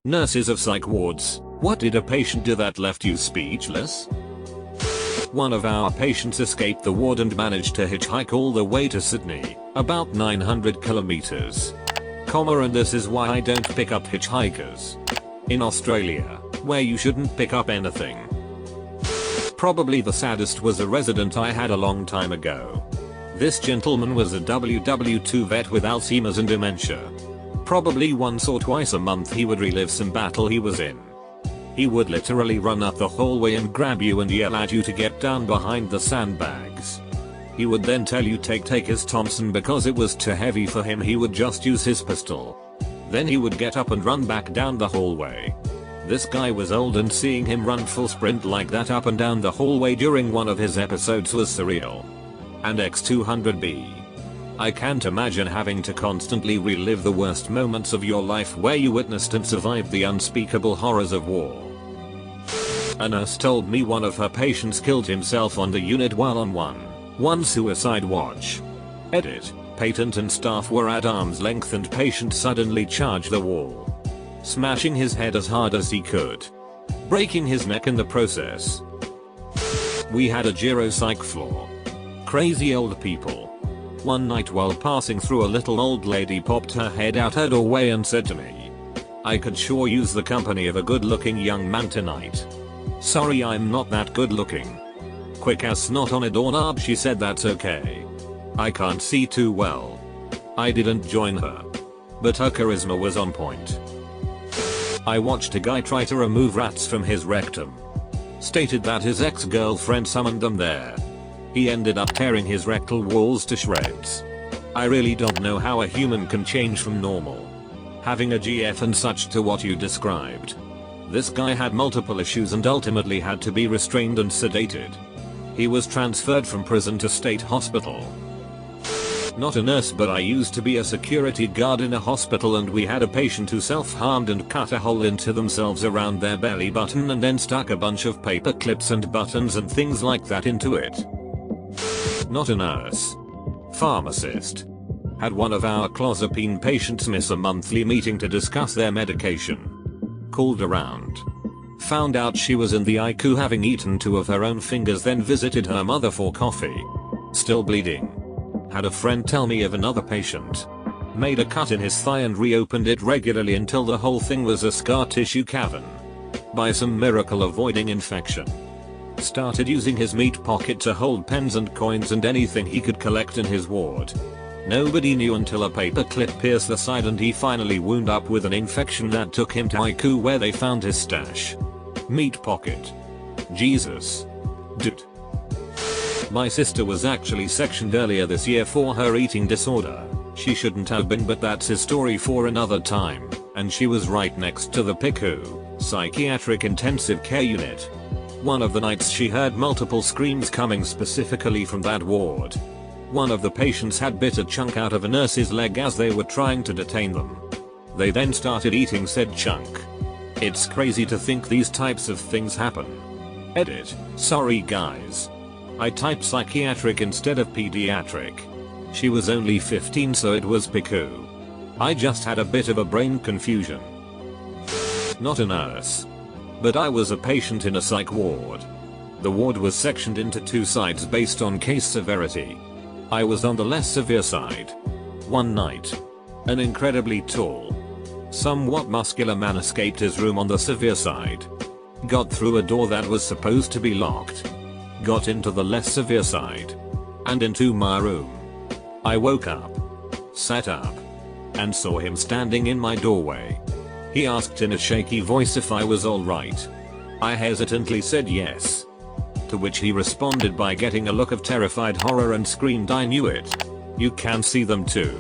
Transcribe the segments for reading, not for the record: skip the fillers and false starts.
Nurses of psych wards, what did a patient do that left you speechless? One of our patients escaped the ward and managed to hitchhike all the way to Sydney, about 900 kilometers. And this is why I don't pick up hitchhikers. In Australia, where you shouldn't pick up anything. Probably the saddest was a resident I had a long time ago. This gentleman was a WW2 vet with Alzheimer's and dementia. Probably once or twice a month he would relive some battle he was in. He would literally run up the hallway and grab you and yell at you to get down behind the sandbags. He would then tell you take his Thompson because it was too heavy for him. He would just use his pistol. Then he would get up and run back down the hallway. This guy was old and seeing him run full sprint like that up and down the hallway during one of his episodes was surreal. And X200B. I can't imagine having to constantly relive the worst moments of your life where you witnessed and survived the unspeakable horrors of war. A nurse told me one of her patients killed himself on the unit while on one suicide watch. Edit. Patient and staff were at arm's length and patient suddenly charged the wall, smashing his head as hard as he could, breaking his neck in the process. We had a gero psych floor. Crazy old people. One night while passing through, a little old lady popped her head out her doorway and said to me, "I could sure use the company of a good looking young man tonight. Sorry, I'm not that good looking." Quick as snot on a doorknob, she said, "That's okay. I can't see too well." I didn't join her, but her charisma was on point. I watched a guy try to remove rats from his rectum. Stated that his ex-girlfriend summoned them there. He ended up tearing his rectal walls to shreds. I really don't know how a human can change from normal, having a GF and such, to what you described. This guy had multiple issues and ultimately had to be restrained and sedated. He was transferred from prison to state hospital. Not a nurse, but I used to be a security guard in a hospital, and we had a patient who self-harmed and cut a hole into themselves around their belly button and then stuck a bunch of paper clips and buttons and things like that into it. Not a nurse. Pharmacist. Had one of our clozapine patients miss a monthly meeting to discuss their medication. Called around. Found out she was in the ICU having eaten 2 of her own fingers, then visited her mother for coffee. Still bleeding. Had a friend tell me of another patient. Made a cut in his thigh and reopened it regularly until the whole thing was a scar tissue cavern. By some miracle avoiding infection. Started using his meat pocket to hold pens and coins and anything he could collect in his ward. Nobody knew until a paper clip pierced the side and he finally wound up with an infection that took him to ICU, where they found his stash. Meat pocket. Jesus. Dude. My sister was actually sectioned earlier this year for her eating disorder. She shouldn't have been, but that's his story for another time. And she was right next to the PICU, psychiatric intensive care unit. One of the nights she heard multiple screams coming specifically from that ward. One of the patients had bit a chunk out of a nurse's leg as they were trying to detain them. They then started eating said chunk. It's crazy to think these types of things happen. Edit. Sorry guys. I typed psychiatric instead of pediatric. She was only 15, so it was PICU. I just had a bit of a brain confusion. Not a nurse. But I was a patient in a psych ward. The ward was sectioned into 2 sides based on case severity. I was on the less severe side. One night, an incredibly tall, somewhat muscular man escaped his room on the severe side. Got through a door that was supposed to be locked. Got into the less severe side. And into my room. I woke up, sat up, and saw him standing in my doorway. He asked in a shaky voice if I was alright. I hesitantly said yes. To which he responded by getting a look of terrified horror and screamed, "I knew it. You can see them too.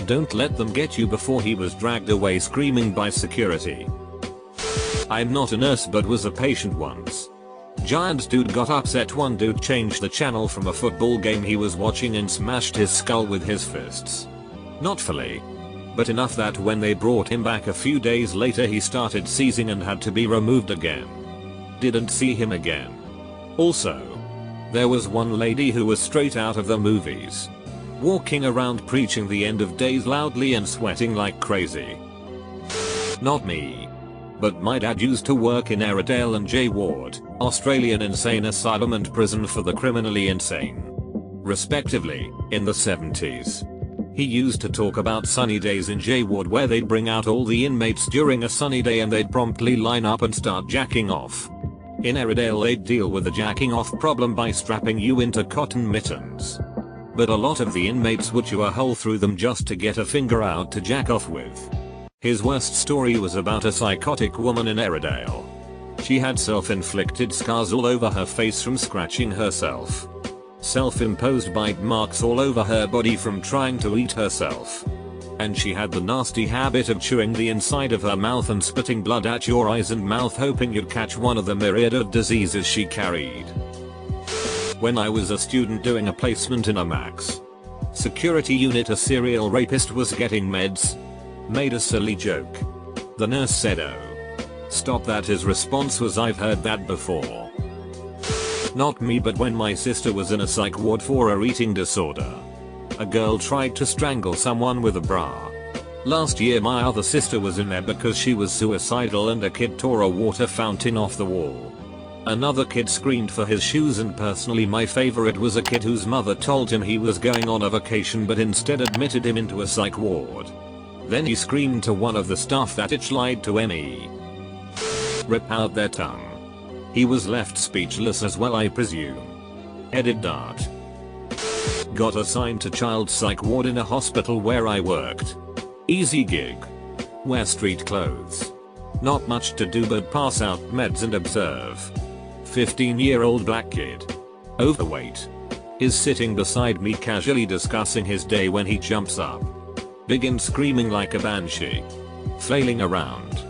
Don't let them get you," before he was dragged away screaming by security. I'm not a nurse but was a patient once. Giant dude got upset. One dude changed the channel from a football game he was watching and smashed his skull with his fists. Not fully, but enough that when they brought him back a few days later he started seizing and had to be removed again. Didn't see him again. Also, there was one lady who was straight out of the movies. Walking around preaching the end of days loudly and sweating like crazy. Not me. But my dad used to work in Airedale and J Ward, Australian insane asylum and prison for the criminally insane, respectively, in the 70s. He used to talk about sunny days in J Ward where they'd bring out all the inmates during a sunny day and they'd promptly line up and start jacking off. In Airedale they'd deal with the jacking off problem by strapping you into cotton mittens. But a lot of the inmates would chew a hole through them just to get a finger out to jack off with. His worst story was about a psychotic woman in Airedale. She had self-inflicted scars all over her face from scratching herself. Self-imposed bite marks all over her body from trying to eat herself. And she had the nasty habit of chewing the inside of her mouth and spitting blood at your eyes and mouth hoping you'd catch one of the myriad of diseases she carried. When I was a student doing a placement in a max security unit, a serial rapist was getting meds. Made a silly joke. The nurse said, "Oh, stop that." His response was, "I've heard that before." Not me, but when my sister was in a psych ward for her eating disorder, a girl tried to strangle someone with a bra. Last year my other sister was in there because she was suicidal and a kid tore a water fountain off the wall. Another kid screamed for his shoes, and personally my favorite was a kid whose mother told him he was going on a vacation but instead admitted him into a psych ward. Then he screamed to one of the staff that it lied to me. Rip out their tongue. He was left speechless as well, I presume. Edit dart. Got assigned to child psych ward in a hospital where I worked. Easy gig. Wear street clothes. Not much to do but pass out meds and observe. 15-year-old black kid. Overweight. Is sitting beside me casually discussing his day when he jumps up. Begins screaming like a banshee. Flailing around.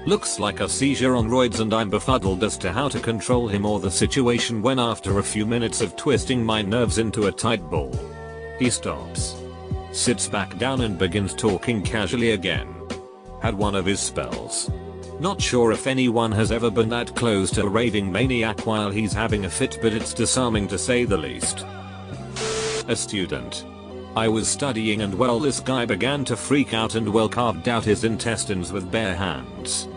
Looks like a seizure on roids, and I'm befuddled as to how to control him or the situation when after a few minutes of twisting my nerves into a tight ball, he stops, sits back down and begins talking casually again. Had one of his spells. Not sure if anyone has ever been that close to a raving maniac while he's having a fit, but it's disarming to say the least. A student. I was studying and well, this guy began to freak out and well carved out his intestines with bare hands.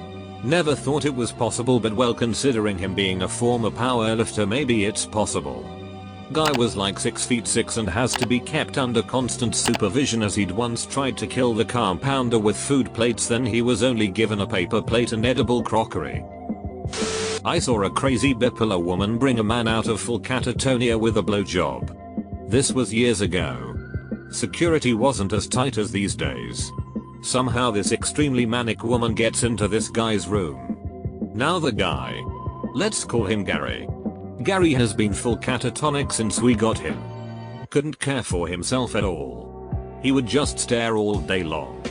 Never thought it was possible, but well, considering him being a former powerlifter, maybe it's possible. Guy was like 6'6" and has to be kept under constant supervision as he'd once tried to kill the compounder with food plates, then he was only given a paper plate and edible crockery. I saw a crazy bipolar woman bring a man out of full catatonia with a blowjob. This was years ago. Security wasn't as tight as these days. Somehow this extremely manic woman gets into this guy's room. Now the guy, let's call him Gary. Gary has been full catatonic since we got him. Couldn't care for himself at all. He would just stare all day long.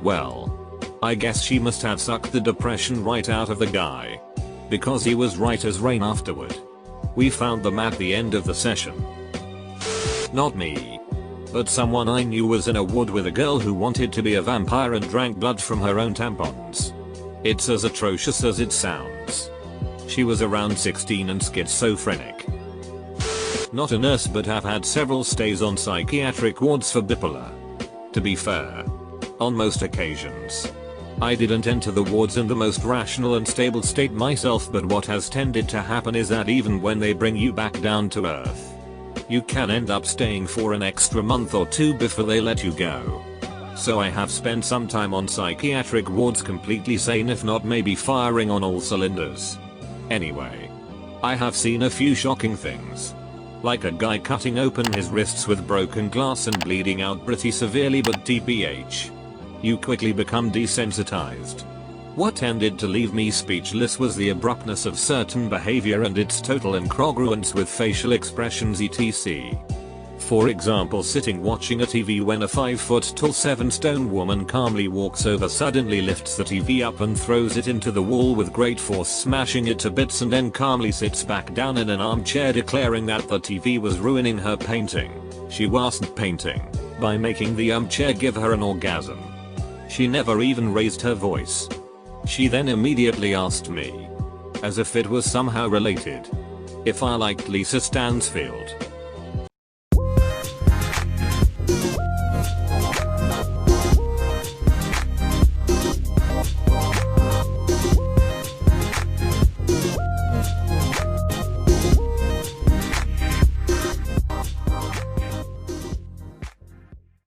Well, I guess she must have sucked the depression right out of the guy, because he was right as rain afterward. We found them at the end of the session. Not me, but someone I knew was in a ward with a girl who wanted to be a vampire and drank blood from her own tampons. It's as atrocious as it sounds. She was around 16 and schizophrenic. Not a nurse, but have had several stays on psychiatric wards for bipolar. To be fair, on most occasions, I didn't enter the wards in the most rational and stable state myself, but what has tended to happen is that even when they bring you back down to earth, you can end up staying for an extra month or two before they let you go. So I have spent some time on psychiatric wards completely sane, if not maybe firing on all cylinders. Anyway, I have seen a few shocking things. Like a guy cutting open his wrists with broken glass and bleeding out pretty severely, but TBH, you quickly become desensitized. What tended to leave me speechless was the abruptness of certain behavior and its total incongruence with facial expressions etc. For example, sitting watching a TV when a 5'tall 7-stone woman calmly walks over, suddenly lifts the TV up and throws it into the wall with great force, smashing it to bits, and then calmly sits back down in an armchair declaring that the TV was ruining her painting. She wasn't painting, by making the armchair give her an orgasm. She never even raised her voice. She then immediately asked me, as if it was somehow related, if I liked Lisa Stansfield.